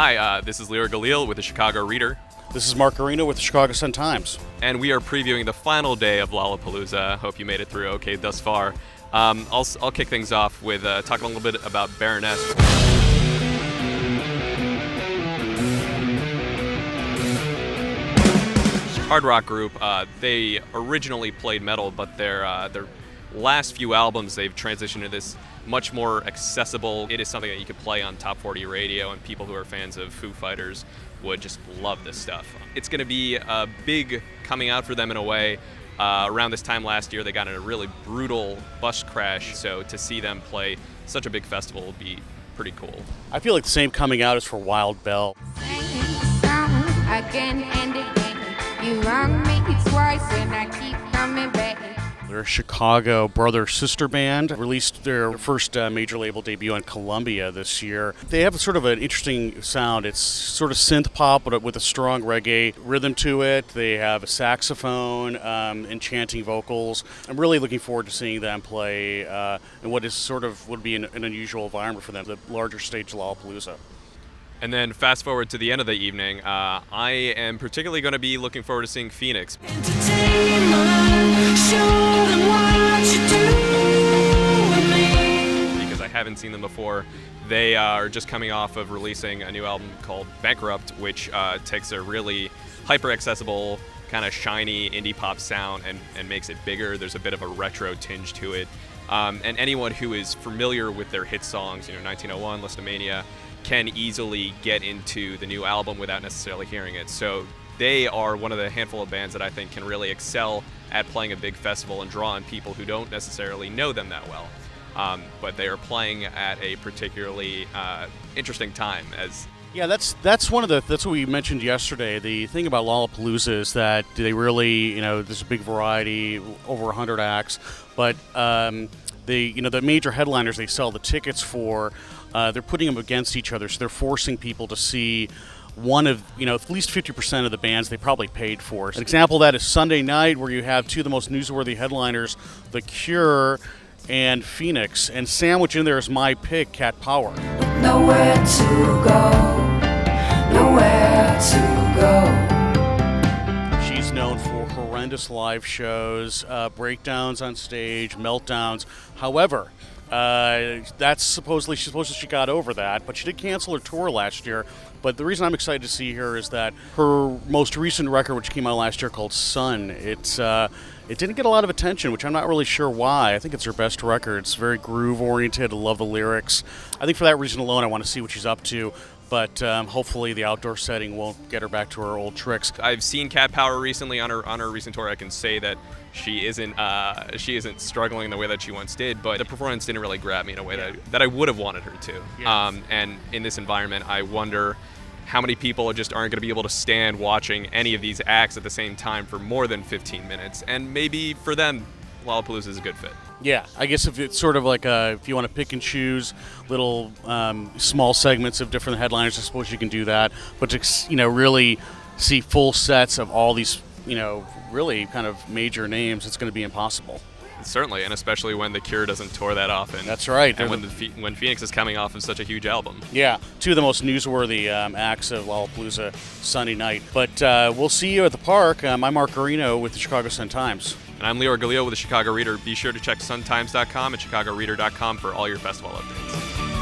Hi, this is Leor Galil with the Chicago Reader. This is Guarino with the Chicago Sun-Times. And we are previewing the final day of Lollapalooza. Hope you made it through okay thus far. I'll kick things off with talking a little bit about Baroness. Hard rock group. They originally played metal, but their last few albums they've transitioned to this much more accessible. It is something that you could play on top 40 radio, and people who are fans of Foo Fighters would just love this stuff. It's going to be a big coming out for them in a way. Around this time last year, they got in a really brutal bus crash, so to see them play such a big festival would be pretty cool. I feel like the same coming out as for Wild Belle. Again and again, you wrong me twice and I keep coming back. Their Chicago brother-sister band released their first major label debut on Columbia this year. They have sort of an interesting sound. It's sort of synth pop, but with a strong reggae rhythm to it. They have a saxophone, enchanting vocals. I'm really looking forward to seeing them play in what is sort of would be an unusual environment for them, the larger stage Lollapalooza. And then fast forward to the end of the evening, I am particularly going to be looking forward to seeing Phoenix. Because I haven't seen them before. They are just coming off of releasing a new album called Bankrupt, which takes a really hyper-accessible, kind of shiny indie pop sound and makes it bigger. There's a bit of a retro tinge to it. And anyone who is familiar with their hit songs, 1901, Listomania, can easily get into the new album without necessarily hearing it. So they are one of the handful of bands that I think can really excel at playing a big festival and draw on people who don't necessarily know them that well. But they are playing at a particularly interesting time. Yeah, that's what we mentioned yesterday. The thing about Lollapalooza is that they really, there's a big variety, over 100 acts, but the major headliners they sell the tickets for, they're putting them against each other, so they're forcing people to see one of, at least 50% of the bands they probably paid for. An example of that is Sunday night, where you have two of the most newsworthy headliners, The Cure and Phoenix, and sandwiched in there is my pick, Cat Power. Nowhere to go, nowhere to go. She's known for horrendous live shows, breakdowns on stage, meltdowns. However, that's supposedly she got over that, but she did cancel her tour last year. But the reason I'm excited to see her is that her most recent record, which came out last year, called Sun, it didn't get a lot of attention, which I'm not really sure why. I think it's her best record. It's very groove-oriented. I love the lyrics. I think for that reason alone, I want to see what she's up to. But hopefully the outdoor setting won't get her back to her old tricks. I've seen Cat Power recently on her recent tour. I can say that she isn't struggling the way that she once did, but the performance didn't really grab me in a way that I would have wanted her to. Yeah. And in this environment, I wonder how many people just aren't going to be able to stand watching any of these acts at the same time for more than 15 minutes. And maybe for them, Lollapalooza is a good fit. Yeah, I guess if it's sort of like if you want to pick and choose little small segments of different headliners, I suppose you can do that. But to really see full sets of all these really kind of major names, it's going to be impossible. Certainly, and especially when The Cure doesn't tour that often. That's right. And when Phoenix is coming off of such a huge album. Yeah, two of the most newsworthy acts of Lollapalooza Sunday night. But we'll see you at the park. I'm Guarino with the Chicago Sun-Times. And I'm Leor Galil with the Chicago Reader. Be sure to check suntimes.com and chicagoreader.com for all your festival updates.